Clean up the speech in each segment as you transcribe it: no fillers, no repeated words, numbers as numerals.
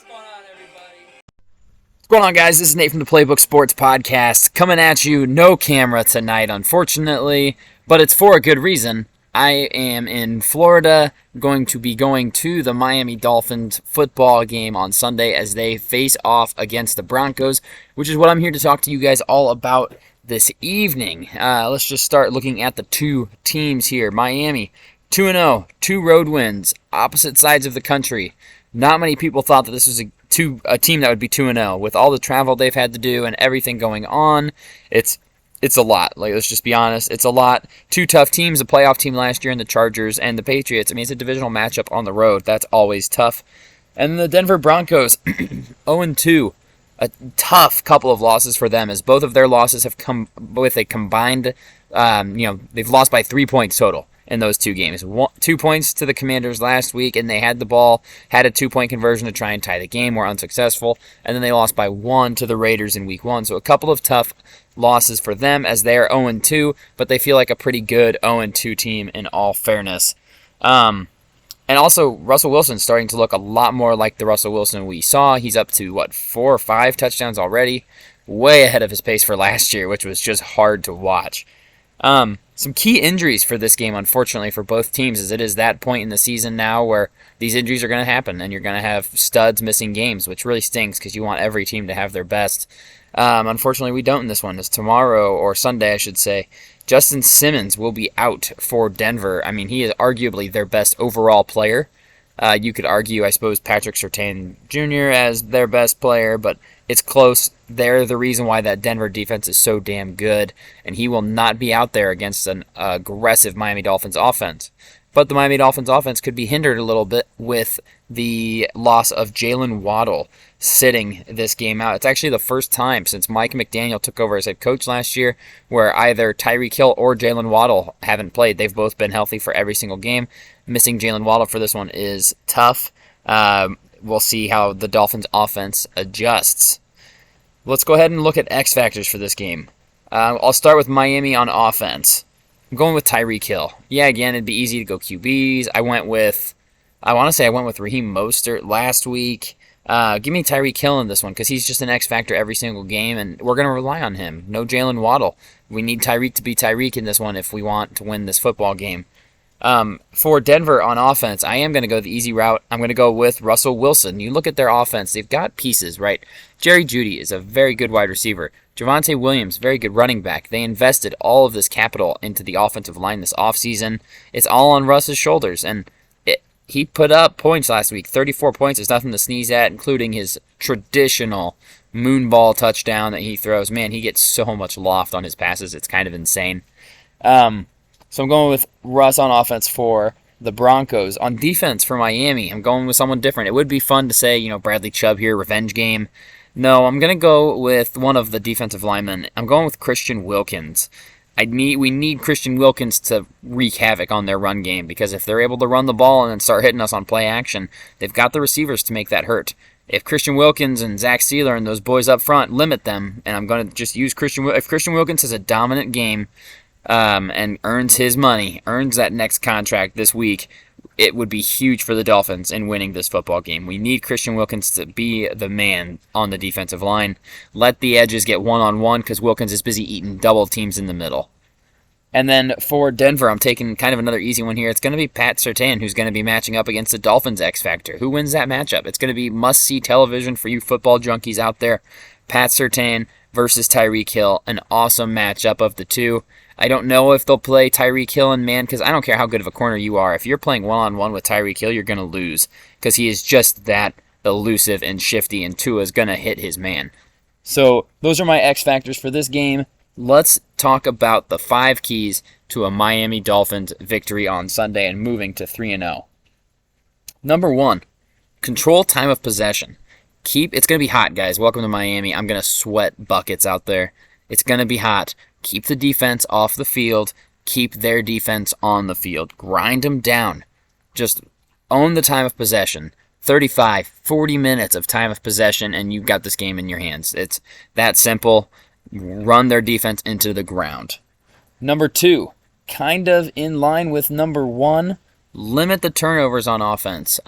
What's going on, guys? This is Nate from the Playbook Sports Podcast, coming at you. No camera tonight, unfortunately, but it's for a good reason. I am in Florida, going to be going to the Miami Dolphins football game on Sunday as they face off against the Broncos, which is what I'm here to talk to you guys all about this evening. Let's just start looking at the two teams here. Miami, 2-0, 2 road wins, opposite sides of the country. Not many people thought that this was a team that would be 2-0. With all the travel they've had to do and everything going on, it's a lot. Let's just be honest. It's a lot. Two tough teams, a playoff team last year in the Chargers and the Patriots. I mean, it's a divisional matchup on the road. That's always tough. And the Denver Broncos, 0-2. A tough couple of losses for them, as both of their losses have come with a combined, they've lost by 3 points total in those two games. 2 points to the Commanders last week, and they had the ball, had a 2-point conversion to try and tie the game, were unsuccessful, and then they lost by 1 to the Raiders in week 1. So a couple of tough losses for them as they are 0-2, but they feel like a pretty good 0-2 team in all fairness. And also, Russell Wilson's starting to look a lot more like the Russell Wilson we saw. He's up to, 4 or 5 touchdowns already, way ahead of his pace for last year, which was just hard to watch. Some key injuries for this game, unfortunately, for both teams, as it is that point in the season now where these injuries are going to happen, and you're going to have studs missing games, which really stinks because you want every team to have their best. Unfortunately, we don't in this one. It's tomorrow, or Sunday, I should say. Justin Simmons will be out for Denver. I mean, he is arguably their best overall player. You could argue, I suppose, Patrick Surtain Jr. as their best player, but it's close. They're the reason why that Denver defense is so damn good, and he will not be out there against an aggressive Miami Dolphins offense. But the Miami Dolphins offense could be hindered a little bit with the loss of Jalen Waddle sitting this game out. It's actually the first time since Mike McDaniel took over as head coach last year where either Tyreek Hill or Jalen Waddle haven't played. They've both been healthy for every single game. Missing Jalen Waddle for this one is tough. We'll see how the Dolphins offense adjusts. Let's go ahead and look at X factors for this game. I'll start with Miami on offense. I'm going with Tyreek Hill. Yeah, again, it'd be easy to go QBs. I want to say I went with Raheem Mostert last week. Give me Tyreek Hill in this one because he's just an X factor every single game, and we're going to rely on him. No Jalen Waddle. We need Tyreek to be Tyreek in this one if we want to win this football game. For Denver on offense, I am going to go the easy route. I'm going to go with Russell Wilson. You look at their offense, they've got pieces, right? Jerry Jeudy is a very good wide receiver. Javonte Williams, very good running back. They invested all of this capital into the offensive line this offseason. It's all on Russ's shoulders, and he put up points last week. 34 points is nothing to sneeze at, including his traditional moonball touchdown that he throws. Man, he gets so much loft on his passes. It's kind of insane. So I'm going with Russ on offense for the Broncos. On defense for Miami, I'm going with someone different. It would be fun to say, Bradley Chubb here, revenge game. No, I'm going to go with one of the defensive linemen. I'm going with Christian Wilkins. We need Christian Wilkins to wreak havoc on their run game, because if they're able to run the ball and then start hitting us on play action, they've got the receivers to make that hurt. If Christian Wilkins and Zach Sealer and those boys up front limit them, and I'm going to just use if Christian Wilkins has a dominant game and earns his money, earns that next contract this week, it would be huge for the Dolphins in winning this football game. We need Christian Wilkins to be the man on the defensive line. Let the edges get one-on-one because Wilkins is busy eating double teams in the middle. And then for Denver, I'm taking kind of another easy one here. It's going to be Pat Surtain, who's going to be matching up against the Dolphins X Factor. Who wins that matchup? It's going to be must-see television for you football junkies out there. Pat Surtain versus Tyreek Hill, an awesome matchup of the two. I don't know if they'll play Tyreek Hill in man, because I don't care how good of a corner you are. If you're playing one-on-one with Tyreek Hill, you're going to lose, because he is just that elusive and shifty, and Tua's going to hit his man. So those are my X factors for this game. Let's talk about the 5 keys to a Miami Dolphins victory on Sunday and moving to 3-0. Number 1, control time of possession. It's going to be hot, guys. Welcome to Miami. I'm going to sweat buckets out there. It's going to be hot. Keep the defense off the field. Keep their defense on the field. Grind them down. Just own the time of possession. 35, 40 minutes of time of possession, and you've got this game in your hands. It's that simple. Run their defense into the ground. Number 2, kind of in line with number 1, limit the turnovers on offense.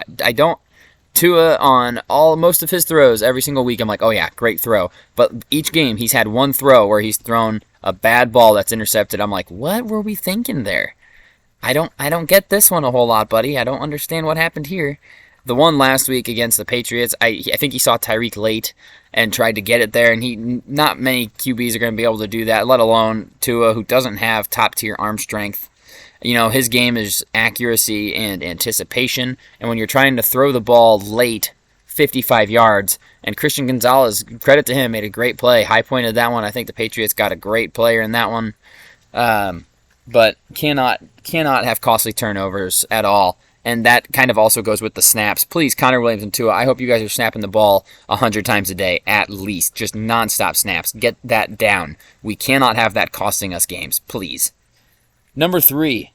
Tua on most of his throws every single week, I'm like, oh yeah, great throw. But each game he's had one throw where he's thrown a bad ball that's intercepted. I'm like, what were we thinking there? I don't get this one a whole lot, buddy. I don't understand what happened here. The one last week against the Patriots, I think he saw Tyreek late and tried to get it there, and not many QBs are going to be able to do that, let alone Tua, who doesn't have top-tier arm strength. His game is accuracy and anticipation, and when you're trying to throw the ball late, 55 yards, and Christian Gonzalez, credit to him, made a great play, high-pointed that one. I think the Patriots got a great player in that one. But cannot have costly turnovers at all. And that kind of also goes with the snaps. Please, Connor Williams and Tua, I hope you guys are snapping the ball 100 times a day, at least. Just nonstop snaps. Get that down. We cannot have that costing us games, please. Number 3,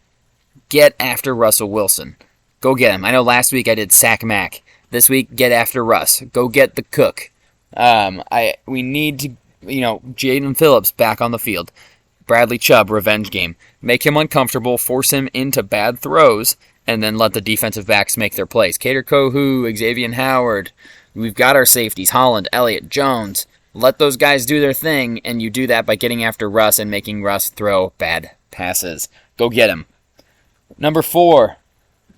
get after Russell Wilson. Go get him. I know last week I did sack Mac. This week, get after Russ. Go get the cook. We need to, Jaden Phillips back on the field. Bradley Chubb, revenge game. Make him uncomfortable, force him into bad throws, and then let the defensive backs make their plays. Kader Kohu, Xavier Howard. We've got our safeties, Holland, Elliott, Jones. Let those guys do their thing, and you do that by getting after Russ and making Russ throw bad passes. Go get him. Number 4,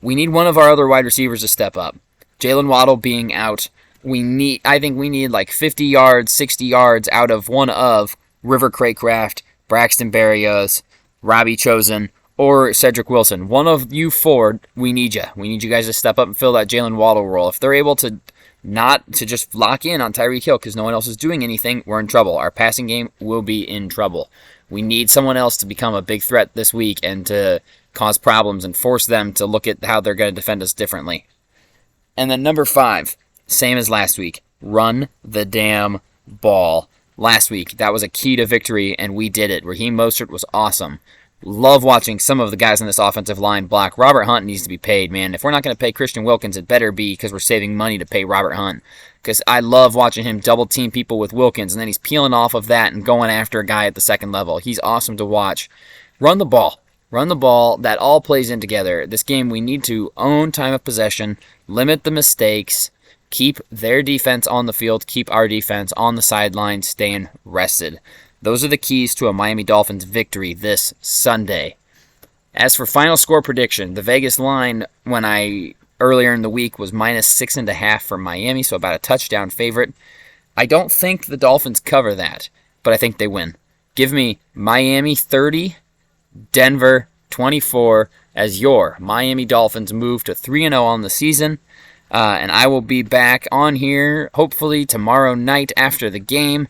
we need one of our other wide receivers to step up. Jalen Waddle being out, I think we need like 50 yards, 60 yards out of one of River Craycraft, Braxton Berrios, Robbie Chosen, or Cedric Wilson. One of you 4, we need you. We need you guys to step up and fill that Jalen Waddle role. If they're able to not to just lock in on Tyreek Hill because no one else is doing anything, we're in trouble. Our passing game will be in trouble. We need someone else to become a big threat this week and to cause problems and force them to look at how they're going to defend us differently. And then number 5, same as last week, run the damn ball. Last week, that was a key to victory, and we did it. Raheem Mostert was awesome. Love watching some of the guys on this offensive line block. Robert Hunt needs to be paid, man. If we're not going to pay Christian Wilkins, it better be because we're saving money to pay Robert Hunt. Because I love watching him double-team people with Wilkins, and then he's peeling off of that and going after a guy at the second level. He's awesome to watch. Run the ball. Run the ball. That all plays in together. This game, we need to own time of possession, limit the mistakes, keep their defense on the field, keep our defense on the sideline, staying rested. Those are the keys to a Miami Dolphins victory this Sunday. As for final score prediction, the Vegas line earlier in the week was -6.5 for Miami, so about a touchdown favorite. I don't think the Dolphins cover that, but I think they win. Give me Miami 30, Denver 24 as your Miami Dolphins move to 3-0 on the season. And I will be back on here hopefully tomorrow night after the game.